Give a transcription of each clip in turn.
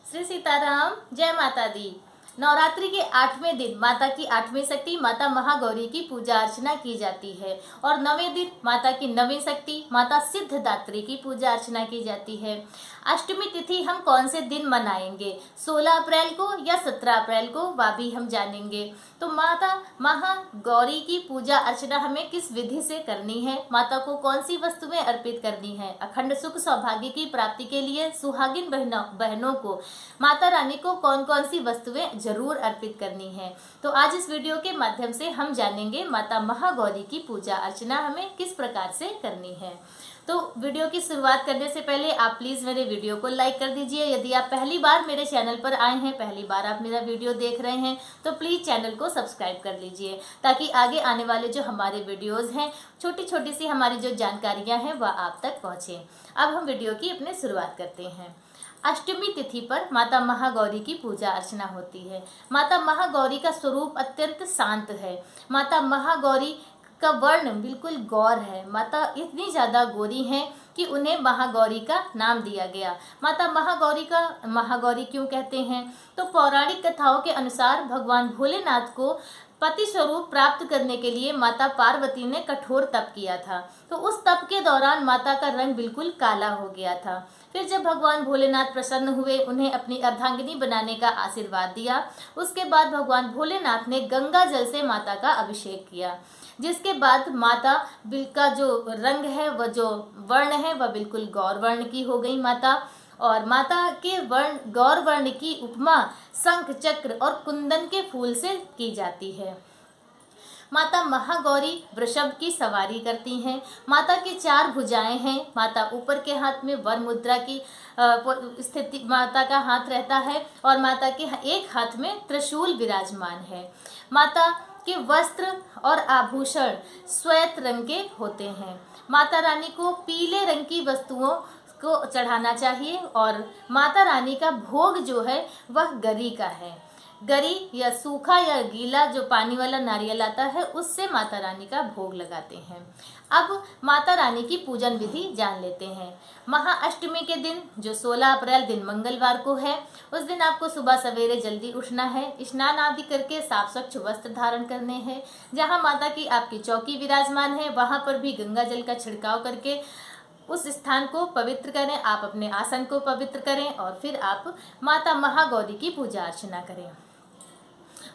श्री सीताराम। जय माता दी। नवरात्रि के 8वें दिन माता की 8वीं शक्ति माता महागौरी की पूजा अर्चना की जाती है और 9वें दिन माता की 9वीं शक्ति माता सिद्धिदात्री की पूजा अर्चना की जाती है। अष्टमी तिथि हम कौन से दिन मनाएंगे, 16 अप्रैल को या 17 अप्रैल को, वह भी हम जानेंगे। तो माता महागौरी की पूजा अर्चना हमें किस विधि से करनी है, माता को कौन सी वस्तुएं अर्पित करनी है। अखंड सुख सौभाग्य की प्राप्ति के लिए सुहागिन बहनों को माता रानी को कौन कौन सी वस्तुएं जरूर अर्पित करनी है। तो आज इस वीडियो के माध्यम से हम जानेंगे माता महागौरी की पूजा अर्चना हमें किस प्रकार से करनी है। तो वीडियो की शुरुआत करने से पहले आप प्लीज़ मेरे वीडियो को लाइक कर दीजिए। यदि आप पहली बार मेरे चैनल पर आए हैं, पहली बार आप मेरा वीडियो देख रहे हैं, तो प्लीज़ चैनल को सब्सक्राइब कर लीजिए ताकि आगे आने वाले जो हमारे वीडियोज़ हैं, छोटी छोटी सी हमारी जो जानकारियाँ हैं वह आप तक पहुँचें। अब हम वीडियो की अपनी शुरुआत करते हैं। अष्टमी तिथि पर माता महागौरी की पूजा अर्चना होती है। माता महागौरी का स्वरूप अत्यंत शांत है। माता महागौरी का वर्ण बिल्कुल गौर है। माता इतनी ज़्यादा गौरी हैं कि उन्हें महागौरी का नाम दिया गया। माता महागौरी क्यों कहते हैं, तो पौराणिक कथाओं के अनुसार भगवान भोलेनाथ को पति स्वरूप प्राप्त करने के लिए माता पार्वती ने कठोर तप किया था। तो उस तप के दौरान माता का रंग बिल्कुल काला हो गया था। फिर जब भगवान भोलेनाथ प्रसन्न हुए, उन्हें अपनी अर्धांगिनी बनाने का आशीर्वाद दिया। उसके बाद भगवान भोलेनाथ ने गंगा जल से माता का अभिषेक किया, जिसके बाद माता का जो रंग है, वह जो वर्ण है, वह बिल्कुल गौर वर्ण की हो गई माता। और माता के गौर वर्ण की उपमा शंख, चक्र और कुंदन के फूल से की जाती है। माता महागौरी वृषभ की सवारी करती हैं। माता की 4 भुजाएं हैं। माता ऊपर के हाथ में वर मुद्रा की स्थिति माता का हाथ रहता है और माता के एक हाथ में त्रिशूल विराजमान है। माता के वस्त्र और आभूषण श्वेत रंग के होते हैं। माता रानी को पीले रंग की वस्तुओं को चढ़ाना चाहिए और माता रानी का भोग जो है वह गरी का है। गरी या सूखा या गीला जो पानी वाला नारियल आता है, उससे माता रानी का भोग लगाते हैं। अब माता रानी की पूजन विधि जान लेते हैं। महाअष्टमी के दिन जो 16 अप्रैल दिन मंगलवार को है, उस दिन आपको सुबह सवेरे जल्दी उठना है, स्नान आदि करके साफ स्वच्छ वस्त्र धारण करने हैं। जहाँ माता की आपकी चौकी विराजमान है, वहाँ पर भी गंगा जल का छिड़काव करके उस स्थान को पवित्र करें। आप अपने आसन को पवित्र करें और फिर आप माता महागौरी की पूजा अर्चना करें।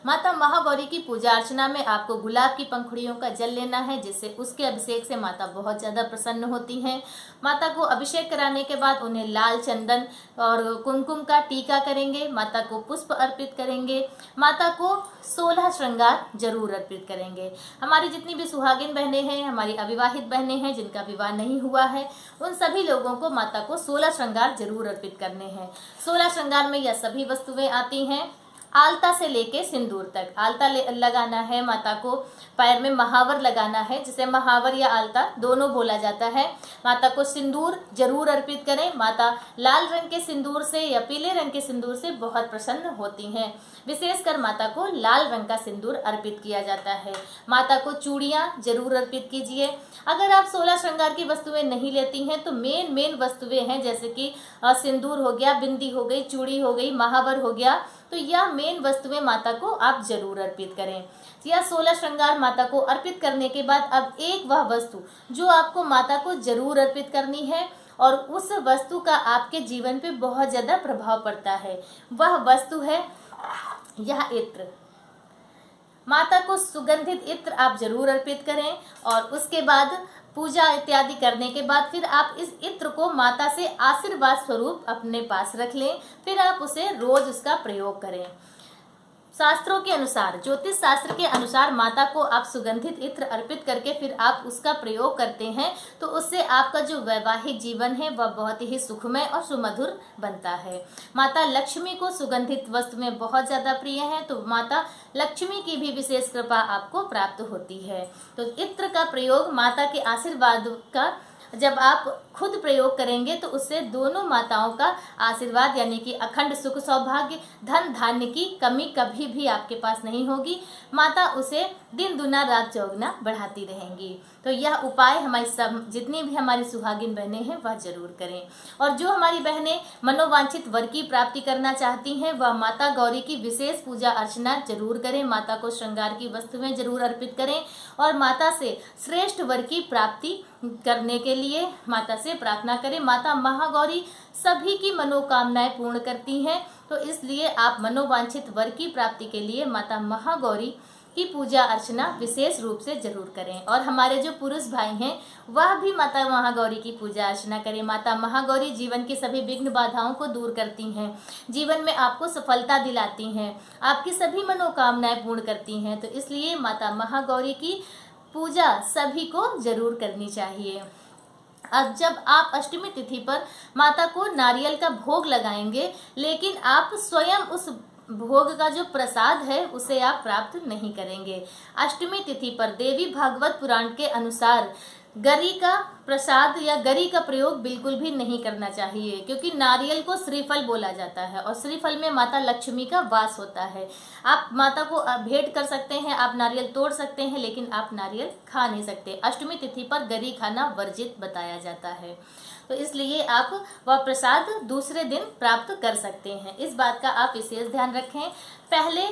माता महागौरी की पूजा अर्चना में आपको गुलाब की पंखुड़ियों का जल लेना है, जिससे उसके अभिषेक से माता बहुत ज़्यादा प्रसन्न होती हैं। माता को अभिषेक कराने के बाद उन्हें लाल चंदन और कुमकुम का टीका करेंगे। माता को पुष्प अर्पित करेंगे। माता को 16 श्रृंगार जरूर अर्पित करेंगे। हमारी जितनी भी सुहागिन बहनें हैं, हमारी अविवाहित बहनें हैं जिनका विवाह नहीं हुआ है, उन सभी लोगों को माता को 16 श्रृंगार जरूर अर्पित करने हैं। 16 श्रृंगार में यह सभी वस्तुएं आती हैं। आलता से लेके सिंदूर तक। आलता लगाना है माता को, पैर में महावर लगाना है, जिसे महावर या आलता दोनों बोला जाता है। माता को सिंदूर जरूर अर्पित करें। माता लाल रंग के सिंदूर से या पीले रंग के सिंदूर से बहुत प्रसन्न होती हैं। विशेषकर माता को लाल रंग का सिंदूर अर्पित किया जाता है। माता को चूड़ियाँ जरूर अर्पित कीजिए। अगर आप 16 श्रृंगार की वस्तुएं नहीं लेती हैं तो मेन वस्तुएं हैं, जैसे कि सिंदूर हो गया, बिंदी हो गई, चूड़ी हो गई, महावर हो गया, तो यह मेन वस्तुएं माता को आप जरूर अर्पित करें। यह 16 श्रृंगार माता को अर्पित करने के बाद अब एक वह वस्तु जो आपको माता को जरूर अर्पित करनी है और उस वस्तु का आपके जीवन पे बहुत ज़्यादा प्रभाव पड़ता है, वह वस्तु है यह इत्र। माता को सुगंधित इत्र आप जरूर अर्पित करें और उसके बाद पूजा इत्यादि करने के बाद फिर आप इस इत्र को माता से आशीर्वाद स्वरूप अपने पास रख लें। फिर आप उसे रोज उसका प्रयोग करें। शास्त्रों के अनुसार, ज्योतिष शास्त्र के अनुसार माता को आप सुगंधित इत्र अर्पित करके फिर आप उसका प्रयोग करते हैं तो उससे आपका जो वैवाहिक जीवन है वह बहुत ही सुखमय और सुमधुर बनता है। माता लक्ष्मी को सुगंधित वस्तु में बहुत ज़्यादा प्रिय है, तो माता लक्ष्मी की भी विशेष कृपा आपको प्राप्त होती है। तो इत्र का प्रयोग माता के आशीर्वाद का जब आप खुद प्रयोग करेंगे तो उससे दोनों माताओं का आशीर्वाद यानी कि अखंड सुख सौभाग्य धन धान्य की कमी कभी भी आपके पास नहीं होगी। माता उसे दिन दुना रात चौगुना बढ़ाती रहेंगी। तो यह उपाय हमारी सब जितनी भी हमारी सुहागिन बहनें हैं वह जरूर करें। और जो हमारी बहनें मनोवांछित वर की प्राप्ति करना चाहती हैं वह माता गौरी की विशेष पूजा अर्चना जरूर करें। माता को श्रृंगार की वस्तुएं जरूर अर्पित करें और माता से श्रेष्ठ वर की प्राप्ति करने के लिए माता से प्रार्थना करें। माता महागौरी सभी की मनोकामनाएं पूर्ण करती हैं, तो इसलिए आप मनोवांछित वर की प्राप्ति के लिए माता महागौरी की पूजा अर्चना विशेष रूप से जरूर करें। और हमारे जो पुरुष भाई हैं वह भी माता महागौरी की पूजा अर्चना करें। माता महागौरी जीवन की सभी विघ्न बाधाओं को दूर करती हैं, जीवन में आपको सफलता दिलाती हैं, आपकी सभी मनोकामनाएं पूर्ण करती हैं। तो इसलिए माता महागौरी की पूजा सभी को जरूर करनी चाहिए। अब जब आप अष्टमी तिथि पर माता को नारियल का भोग लगाएंगे, लेकिन आप स्वयं उस भोग का जो प्रसाद है उसे आप प्राप्त नहीं करेंगे। अष्टमी तिथि पर देवी भागवत पुराण के अनुसार गरी का प्रसाद या गरी का प्रयोग बिल्कुल भी नहीं करना चाहिए, क्योंकि नारियल को श्रीफल बोला जाता है और श्रीफल में माता लक्ष्मी का वास होता है। आप माता को भेंट कर सकते हैं, आप नारियल तोड़ सकते हैं, लेकिन आप नारियल खा नहीं सकते। अष्टमी तिथि पर गरी खाना वर्जित बताया जाता है, तो इसलिए आप वह प्रसाद दूसरे दिन प्राप्त कर सकते हैं। इस बात का आप विशेष ध्यान रखें। पहले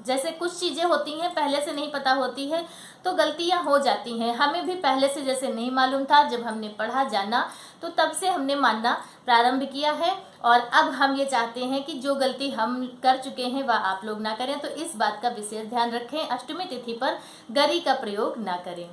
जैसे कुछ चीज़ें होती हैं पहले से नहीं पता होती है तो गलतियां हो जाती हैं। हमें भी पहले से जैसे नहीं मालूम था, जब हमने पढ़ा जाना तो तब से हमने मानना प्रारंभ किया है और अब हम ये चाहते हैं कि जो गलती हम कर चुके हैं वह आप लोग ना करें। तो इस बात का विशेष ध्यान रखें, अष्टमी तिथि पर गरी का प्रयोग ना करें।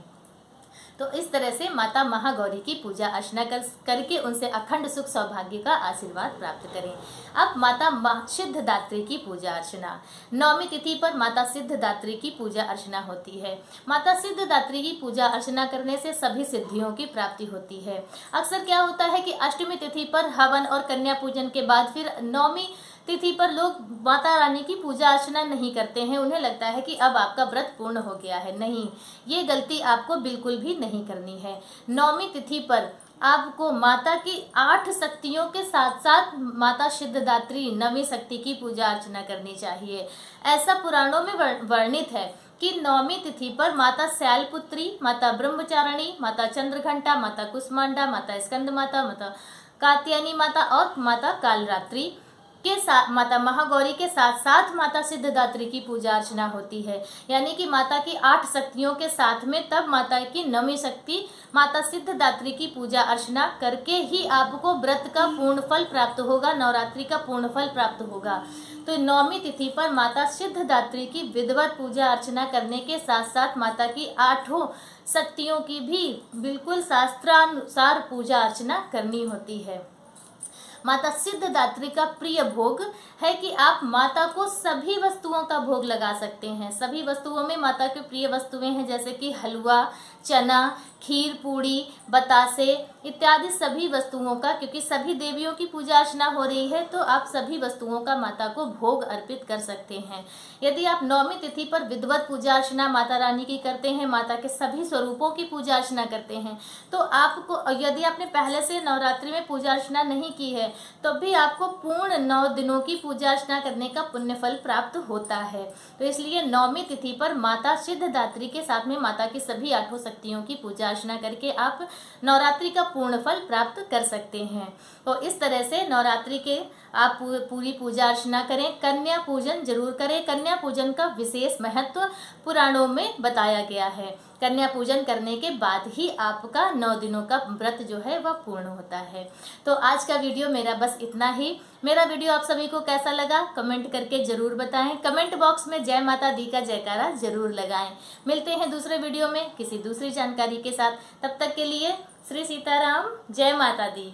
तो इस तरह से माता महागौरी की पूजा अर्चना करके उनसे अखंड सुख सौभाग्य का आशीर्वाद प्राप्त करें। अब माता सिद्धदात्री की पूजा अर्चना। नवमी तिथि पर माता सिद्धदात्री की पूजा अर्चना होती है। माता सिद्धदात्री की पूजा अर्चना करने से सभी सिद्धियों की प्राप्ति होती है। अक्सर क्या होता है कि अष्टमी तिथि पर हवन और कन्या पूजन के बाद फिर नवमी तिथि पर लोग माता रानी की पूजा अर्चना नहीं करते हैं। उन्हें लगता है कि अब आपका व्रत पूर्ण हो गया है। नहीं, ये गलती आपको बिल्कुल भी नहीं करनी है। नवमी तिथि पर आपको माता की 8 शक्तियों के साथ साथ माता सिद्धदात्री नवी शक्ति की पूजा अर्चना करनी चाहिए। ऐसा पुराणों में वर्णित है कि नवमी तिथि पर माता शैलपुत्री, माता ब्रह्मचारिणी, माता चंद्रघंटा, माता कुष्मांडा, माता स्कंद माता, माता कात्यायनी माता और माता कालरात्रि के साथ माता महागौरी के साथ साथ माता सिद्धदात्री की पूजा अर्चना होती है। यानी कि माता की 8 शक्तियों के साथ में तब माता की नवी शक्ति माता सिद्धदात्री की पूजा अर्चना करके ही आपको व्रत का पूर्ण फल प्राप्त होगा, नवरात्रि का पूर्ण फल प्राप्त होगा। तो नवमी तिथि पर माता सिद्धदात्री की विधिवत पूजा अर्चना करने के साथ साथ माता की 8 शक्तियों की भी बिल्कुल शास्त्रानुसार पूजा अर्चना करनी होती है। माता सिद्धदात्री का प्रिय भोग है कि आप माता को सभी वस्तुओं का भोग लगा सकते हैं। सभी वस्तुओं में माता के प्रिय वस्तुएं हैं, जैसे कि हलवा, चना, खीर, पूड़ी, बतासे इत्यादि सभी वस्तुओं का, क्योंकि सभी देवियों की पूजा अर्चना हो रही है तो आप सभी वस्तुओं का माता को भोग अर्पित कर सकते हैं। यदि आप नवमी तिथि पर विधिवत पूजा अर्चना माता रानी की करते हैं, माता के सभी स्वरूपों की पूजा अर्चना करते हैं, तो आपको, यदि आपने पहले से नवरात्रि में पूजा अर्चना नहीं की है तो भी आपको पूर्ण 9 दिनों की पूजा अर्चना करने का पुण्य फल प्राप्त होता है। तो इसलिए नवमी तिथि पर माता सिद्धदात्री के साथ में माता की सभी 8 शक्तियों की पूजा अर्चना करके आप नवरात्रि का पूर्ण फल प्राप्त कर सकते हैं। तो इस तरह से नवरात्रि के आप पूरी पूजा अर्चना करें। कन्या पूजन जरूर करें। कन्या पूजन का विशेष महत्व पुराणों में बताया गया है। कन्या पूजन करने के बाद ही आपका 9 दिनों का व्रत जो है वह पूर्ण होता है। तो आज का वीडियो मेरा बस इतना ही। मेरा वीडियो आप सभी को कैसा लगा कमेंट करके जरूर बताएं। कमेंट बॉक्स में जय माता दी का जयकारा जरूर लगाएं। मिलते हैं दूसरे वीडियो में किसी दूसरी जानकारी के साथ। तब तक के लिए श्री सीताराम, जय माता दी।